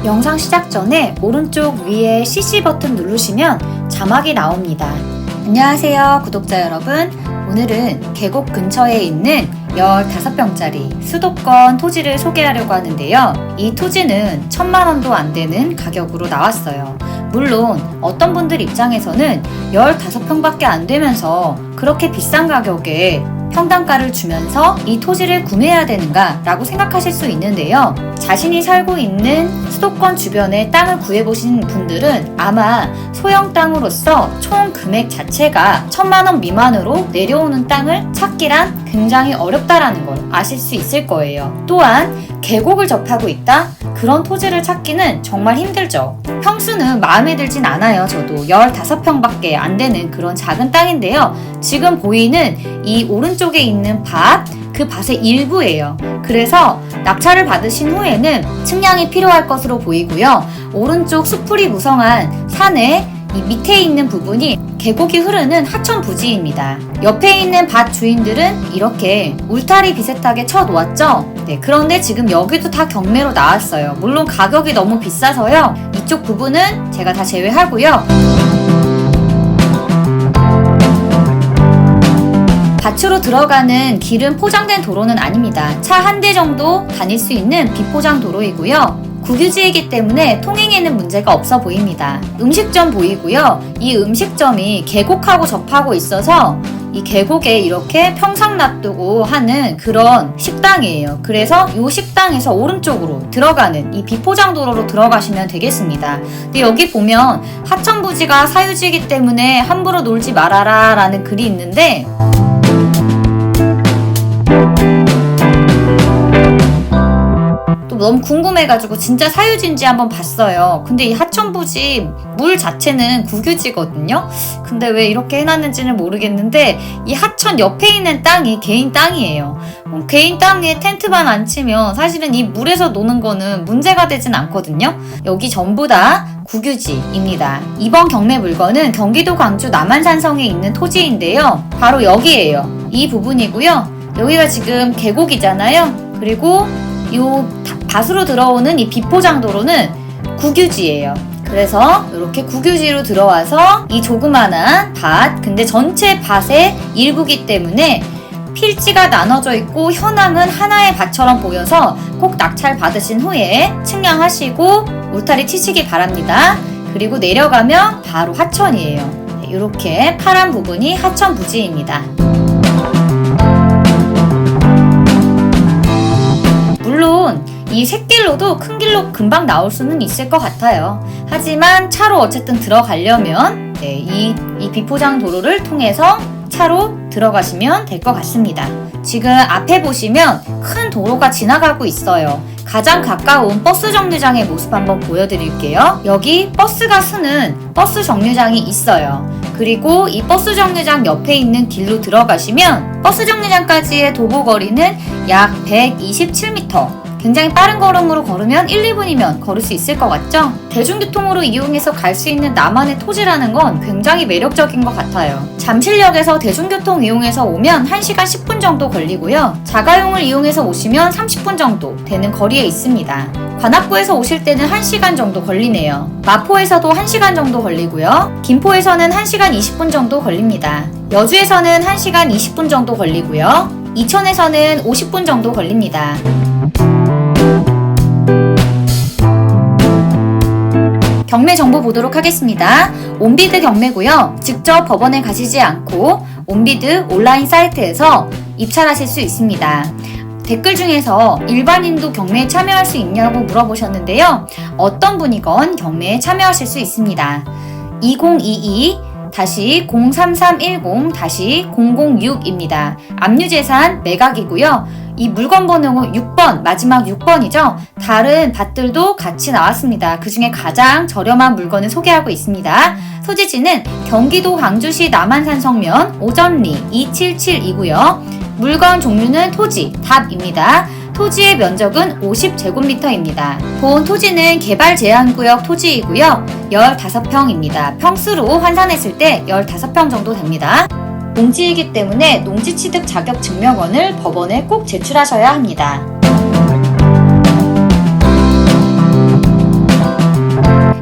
영상 시작 전에 오른쪽 위에 CC 버튼 누르시면 자막이 나옵니다. 안녕하세요 구독자 여러분. 오늘은 계곡 근처에 있는 15평짜리 수도권 토지를 소개하려고 하는데요. 이 토지는 1000만원도 안 되는 가격으로 나왔어요. 물론 어떤 분들 입장에서는 15평밖에 안 되면서 그렇게 비싼 가격에 평당가를 주면서 이 토지를 구매해야 되는가 라고 생각하실 수 있는데요. 자신이 살고 있는 수도권 주변에 땅을 구해보신 분들은 아마 소형 땅으로서 총 금액 자체가 1000만원 미만으로 내려오는 땅을 찾기란 굉장히 어렵다라는 걸 아실 수 있을 거예요. 또한 계곡을 접하고 있다? 그런 토지를 찾기는 정말 힘들죠. 평수는 마음에 들진 않아요. 저도 15평밖에 안 되는 그런 작은 땅인데요. 지금 보이는 이 오른쪽에 있는 밭, 그 밭의 일부예요. 그래서 낙찰을 받으신 후에는 측량이 필요할 것으로 보이고요. 오른쪽 수풀이 무성한 산의 이 밑에 있는 부분이 계곡이 흐르는 하천 부지입니다. 옆에 있는 밭 주인들은 이렇게 울타리 비슷하게 쳐놓았죠? 네, 그런데 지금 여기도 다 경매로 나왔어요. 물론 가격이 너무 비싸서요. 이쪽 부분은 제가 다 제외하고요. 밭으로 들어가는 길은 포장된 도로는 아닙니다. 차 한 대 정도 다닐 수 있는 비포장 도로이고요. 국유지이기 때문에 통행에는 문제가 없어 보입니다. 음식점 보이고요. 이 음식점이 계곡하고 접하고 있어서 이 계곡에 이렇게 평상 놔두고 하는 그런 식당이에요. 그래서 이 식당에서 오른쪽으로 들어가는 이 비포장 도로로 들어가시면 되겠습니다. 근데 여기 보면 하천부지가 사유지이기 때문에 함부로 놀지 말아라 라는 글이 있는데 너무 궁금해가지고 진짜 사유지인지 한번 봤어요. 근데 이 하천부지 물 자체는 국유지거든요. 근데 왜 이렇게 해놨는지는 모르겠는데 이 하천 옆에 있는 땅이 개인 땅이에요. 개인 땅에 텐트만 안 치면 사실은 이 물에서 노는 거는 문제가 되진 않거든요. 여기 전부 다 국유지입니다. 이번 경매 물건은 경기도 광주 남한산성에 있는 토지인데요. 바로 여기에요. 이 부분이고요. 여기가 지금 계곡이잖아요. 그리고 요 밭으로 들어오는 이 비포장도로는 국유지예요. 그래서 이렇게 국유지로 들어와서 이 조그마한 밭, 근데 전체 밭의 일부기 때문에 필지가 나눠져 있고 현황은 하나의 밭처럼 보여서 꼭 낙찰 받으신 후에 측량하시고 울타리 치시기 바랍니다. 그리고 내려가면 바로 하천이에요. 이렇게 파란 부분이 하천 부지입니다. 물론 이 샛길로도 큰 길로 금방 나올 수는 있을 것 같아요. 하지만 차로 어쨌든 들어가려면 이 비포장 도로를 통해서 차로 들어가시면 될 것 같습니다. 지금 앞에 보시면 큰 도로가 지나가고 있어요. 가장 가까운 버스 정류장의 모습 한번 보여드릴게요. 여기 버스가 서는 버스 정류장이 있어요. 그리고 이 버스 정류장 옆에 있는 길로 들어가시면 버스 정류장까지의 도보 거리는 약 127m. 굉장히 빠른 걸음으로 걸으면 1, 2분이면 걸을 수 있을 것 같죠? 대중교통으로 이용해서 갈 수 있는 나만의 토지라는 건 굉장히 매력적인 것 같아요. 잠실역에서 대중교통 이용해서 오면 1시간 10분 정도 걸리고요. 자가용을 이용해서 오시면 30분 정도 되는 거리에 있습니다. 관악구에서 오실 때는 1시간 정도 걸리네요. 마포에서도 1시간 정도 걸리고요. 김포에서는 1시간 20분 정도 걸립니다. 여주에서는 1시간 20분 정도 걸리고요. 이천에서는 50분 정도 걸립니다. 경매 정보 보도록 하겠습니다. 온비드 경매고요. 직접 법원에 가시지 않고 온비드 온라인 사이트에서 입찰하실 수 있습니다. 댓글 중에서 일반인도 경매에 참여할 수 있냐고 물어보셨는데요. 어떤 분이건 경매에 참여하실 수 있습니다. 2022-03310-006입니다. 압류재산 매각이고요. 이 물건 번호 6번, 마지막 6번이죠. 다른 밭들도 같이 나왔습니다. 그 중에 가장 저렴한 물건을 소개하고 있습니다. 소재지는 경기도 광주시 남한산성면 오전리 277이고요. 물건 종류는 토지, 답입니다. 토지의 면적은 50제곱미터입니다. 본 토지는 개발 제한구역 토지이고요. 15평입니다. 평수로 환산했을 때 15평 정도 됩니다. 농지이기 때문에 농지취득 자격 증명원을 법원에 꼭 제출하셔야 합니다.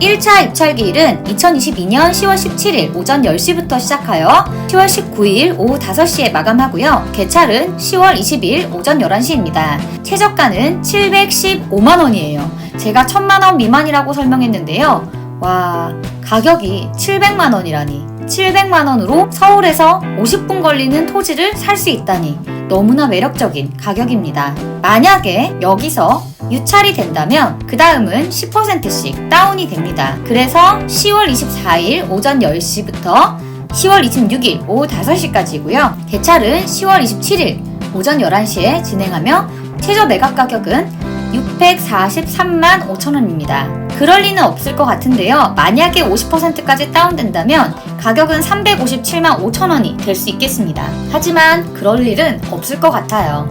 1차 입찰기일은 2022년 10월 17일 오전 10시부터 시작하여 10월 19일 오후 5시에 마감하고요. 개찰은 10월 20일 오전 11시입니다. 최저가는 715만원이에요. 제가 1000만원 미만이라고 설명했는데요. 와, 가격이 700만원이라니. 700만원으로 서울에서 50분 걸리는 토지를 살 수 있다니 너무나 매력적인 가격입니다. 만약에 여기서 유찰이 된다면 그 다음은 10%씩 다운이 됩니다. 그래서 10월 24일 오전 10시부터 10월 26일 오후 5시까지고요. 개찰은 10월 27일 오전 11시에 진행하며 최저 매각 가격은 643만 5천원입니다. 그럴 리는 없을 것 같은데요. 만약에 50%까지 다운된다면 가격은 357만 5천원이 될 수 있겠습니다. 하지만 그럴 일은 없을 것 같아요.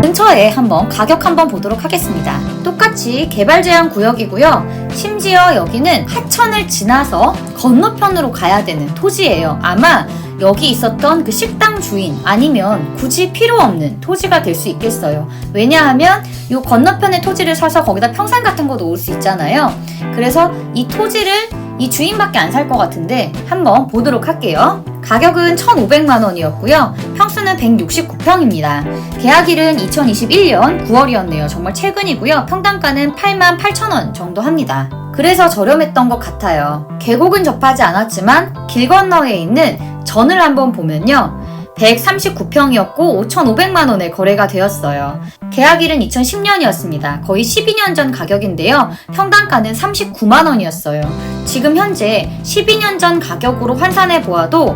근처에 한번 가격 한번 보도록 하겠습니다. 똑같이 개발 제한 구역이고요. 심지어 여기는 하천을 지나서 건너편으로 가야 되는 토지예요. 아마 여기 있었던 그 식당 주인 아니면 굳이 필요 없는 토지가 될 수 있겠어요. 왜냐하면 이 건너편의 토지를 사서 거기다 평상 같은 거 놓을 수 있잖아요. 그래서 이 토지를 이 주인밖에 안 살 것 같은데 한번 보도록 할게요. 가격은 1,500만원이었고요. 평수는 169평입니다. 계약일은 2021년 9월이었네요. 정말 최근이고요. 평당가는 88,000원 정도 합니다. 그래서 저렴했던 것 같아요. 계곡은 접하지 않았지만 길 건너에 있는 전을 한번 보면요. 139평이었고 5,500만원에 거래가 되었어요. 계약일은 2010년이었습니다. 거의 12년 전 가격인데요. 평당가는 39만원이었어요. 지금 현재 12년 전 가격으로 환산해 보아도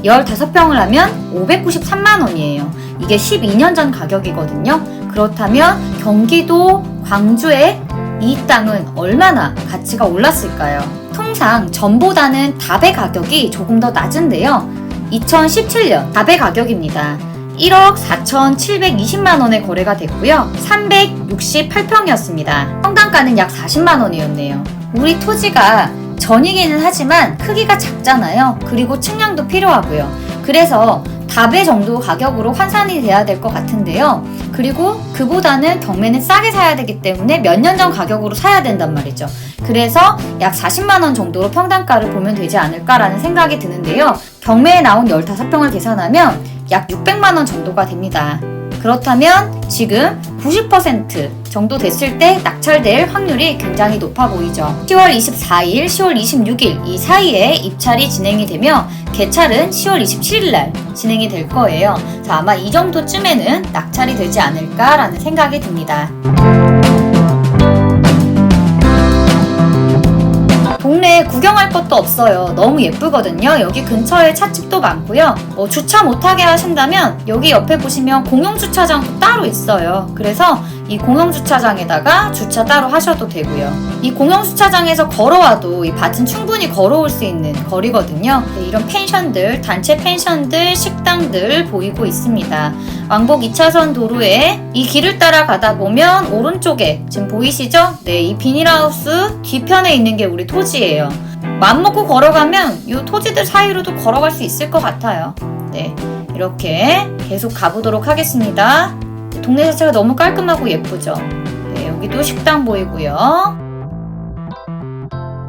15평을 하면 593만원이에요. 이게 12년 전 가격이거든요. 그렇다면 경기도 광주의 이 땅은 얼마나 가치가 올랐을까요? 통상 전보다는 답의 가격이 조금 더 낮은데요. 2017년 답의 가격입니다. 1억 4,720만원에 거래가 됐고요. 368평이었습니다. 평당가는 약 40만원이었네요. 우리 토지가 전이기는 하지만 크기가 작잖아요. 그리고 측량도 필요하고요. 그래서 답의 정도 가격으로 환산이 돼야 될 것 같은데요. 그리고 그보다는 경매는 싸게 사야 되기 때문에 몇 년 전 가격으로 사야 된단 말이죠. 그래서 약 40만원 정도로 평당가를 보면 되지 않을까라는 생각이 드는데요. 경매에 나온 15평을 계산하면 약 600만원 정도가 됩니다. 그렇다면 지금 90% 정도 됐을 때 낙찰될 확률이 굉장히 높아 보이죠. 10월 24일, 10월 26일 이 사이에 입찰이 진행이 되며 개찰은 10월 27일 날 진행이 될 거예요. 자, 아마 이 정도쯤에는 낙찰이 되지 않을까라는 생각이 듭니다. 동네에 구경할 것도 없어요. 너무 예쁘거든요. 여기 근처에 찻집도 많고요. 주차 못하게 하신다면 여기 옆에 보시면 공용주차장도 따로 있어요. 그래서 이 공용주차장에다가 주차 따로 하셔도 되고요. 이 공용주차장에서 걸어와도 이 밭은 충분히 걸어올 수 있는 거리거든요. 네, 이런 펜션들, 단체 펜션들, 식당들 보이고 있습니다. 왕복 2차선 도로에 이 길을 따라 가다 보면 오른쪽에 지금 보이시죠? 네, 이 비닐하우스 뒤편에 있는 게 우리 토지예요. 맘먹고 걸어가면 이 토지들 사이로도 걸어갈 수 있을 것 같아요. 네, 이렇게 계속 가보도록 하겠습니다. 동네 자체가 너무 깔끔하고 예쁘죠? 네, 여기도 식당 보이고요.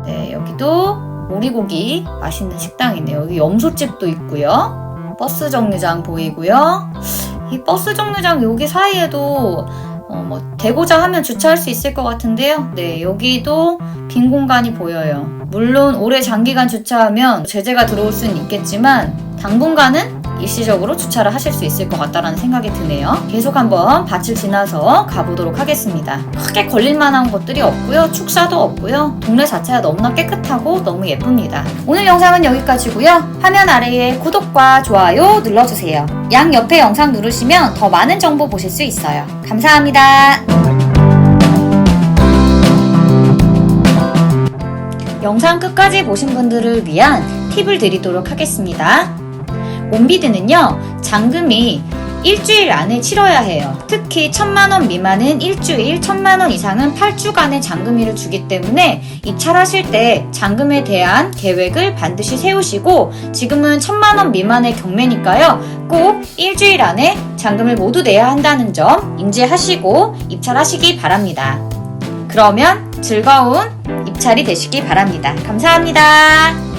네, 여기도 오리고기 맛있는 식당이네요. 여기 염소집도 있고요. 버스 정류장 보이고요. 이 버스 정류장 여기 사이에도 되고자 하면 주차할 수 있을 것 같은데요. 네, 여기도 빈 공간이 보여요. 물론 오래 장기간 주차하면 제재가 들어올 수는 있겠지만 당분간은 일시적으로 주차를 하실 수 있을 것 같다는 생각이 드네요. 계속 한번 밭을 지나서 가보도록 하겠습니다. 크게 걸릴만한 것들이 없고요. 축사도 없고요. 동네 자체가 너무나 깨끗하고 너무 예쁩니다. 오늘 영상은 여기까지고요. 화면 아래에 구독과 좋아요 눌러주세요. 양 옆에 영상 누르시면 더 많은 정보 보실 수 있어요. 감사합니다. 영상 끝까지 보신 분들을 위한 팁을 드리도록 하겠습니다. 온비드는요, 잔금이 일주일 안에 치러야 해요. 특히 1,000만원 미만은 일주일, 1,000만원 이상은 8주간의 잔금일을 주기 때문에 입찰하실 때 잔금에 대한 계획을 반드시 세우시고 지금은 1,000만원 미만의 경매니까요. 꼭 일주일 안에 잔금을 모두 내야 한다는 점 인지하시고 입찰하시기 바랍니다. 그러면 즐거운 입찰이 되시기 바랍니다. 감사합니다.